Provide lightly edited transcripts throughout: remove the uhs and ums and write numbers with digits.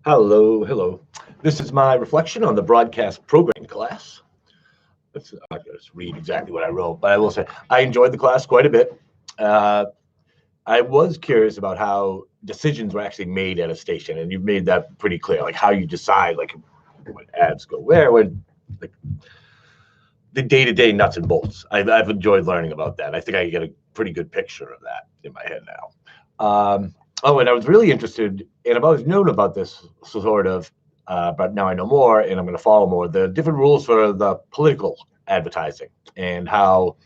Hello, hello. This is my reflection on the broadcast programming class. I'm going to read exactly what I wrote, but I will say I enjoyed the class quite a bit. Uh, I was curious about how decisions were actually made at a station, and you've made that pretty clear, like how you decide, like when ads go where, when like the day-to-day nuts and bolts. I've enjoyed learning about that. I think I get a pretty good picture of that in my head now. Oh, and I was really interested, and I've always known about this sort of, but now I know more, and I'm going to follow more, the different rules for the political advertising and how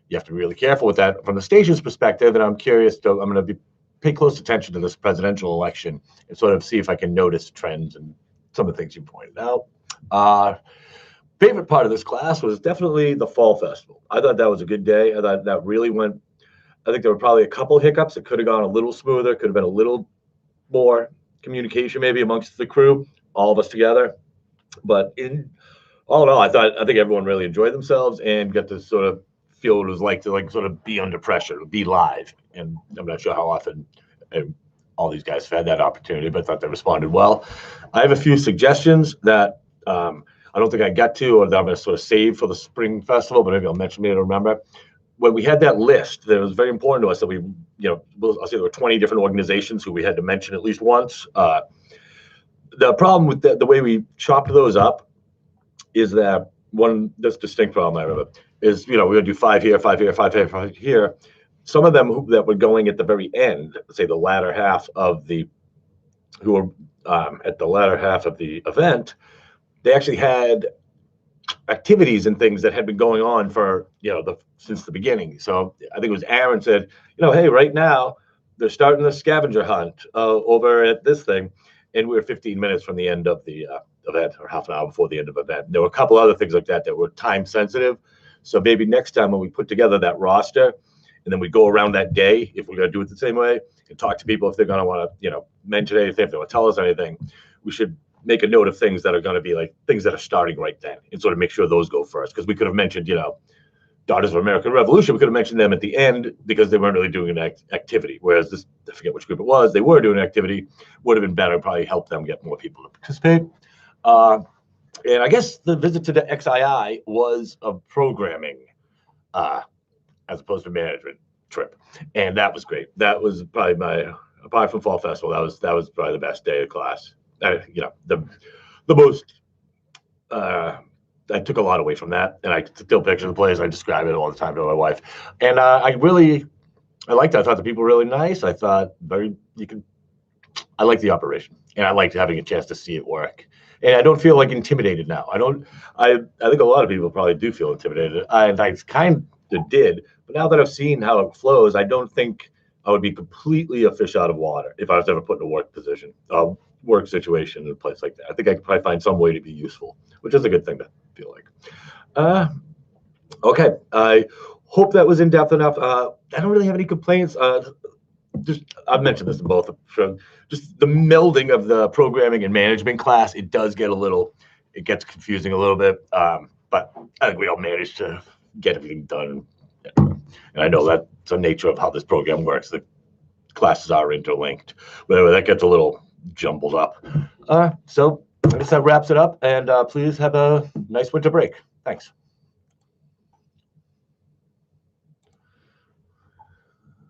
you have to be really careful with that from the station's perspective. And I'm curious to, I'm going to pay close attention to this presidential election and sort of see if I can notice trends and some of the things you pointed out. Favorite part of this class was definitely the fall festival. I thought that was a good day. I thought that really went, I think there were probably a couple hiccups. It could have gone a little smoother, could have been a little more communication maybe amongst the crew, all of us together. But in all in all, I think everyone really enjoyed themselves and got to sort of feel what it was like to like sort of be under pressure, be live. And I'm not sure how often all these guys have had that opportunity, but I thought they responded well. I have a few suggestions that I don't think I got to, or that I'm going to sort of save for the spring festival, but maybe I'll mention it to remember. When we had that list, that was very important to us that we, I'll say there were 20 different organizations who we had to mention at least once. The problem with the way we chopped those up is that this distinct problem I remember is, we're going to do 5 here, 5 here, 5 here, 5 here. Some of them that were going at the very end, say the latter half of who were at the latter half of the event, they actually had activities and things that had been going on for since the beginning. So I think it was Aaron said, hey, right now they're starting the scavenger hunt over at this thing, and we were 15 minutes from the end of the event, or half an hour before the end of the event. There were a couple other things like that were time sensitive. So maybe next time when we put together that roster, and then we go around that day, if we're going to do it the same way, and talk to people if they're going to want to mention anything, if they want to tell us anything, we should make a note of things that are going to be like things that are starting right then, and sort of make sure those go first. Because we could have mentioned, Daughters of American Revolution, we could have mentioned them at the end because they weren't really doing an activity. Whereas this, I forget which group it was, they were doing an activity, would have been better, probably help them get more people to participate. And I guess the visit to the XII was a programming as opposed to management trip. And that was great. That was probably apart from Fall Festival, that was probably the best day of class. The most, I took a lot away from that, and I still picture the place. I describe it all the time to my wife, and I liked it. I thought the people were really nice. I thought I liked the operation, and I liked having a chance to see it work. And I don't feel like intimidated now. I think a lot of people probably do feel intimidated. I kind of did, but now that I've seen how it flows, I don't think I would be completely a fish out of water if I was ever put in a work situation in a place like that. I think I could probably find some way to be useful, which is a good thing to feel like. Okay, I hope that was in depth enough. I don't really have any complaints. I've mentioned this in both. Just the melding of the programming and management class, it gets confusing a little bit. But I think we all managed to get everything done. And I know that's the nature of how this program works. The classes are interlinked. But anyway, that gets a little jumbled up. So I guess that wraps it up. And please have a nice winter break. Thanks.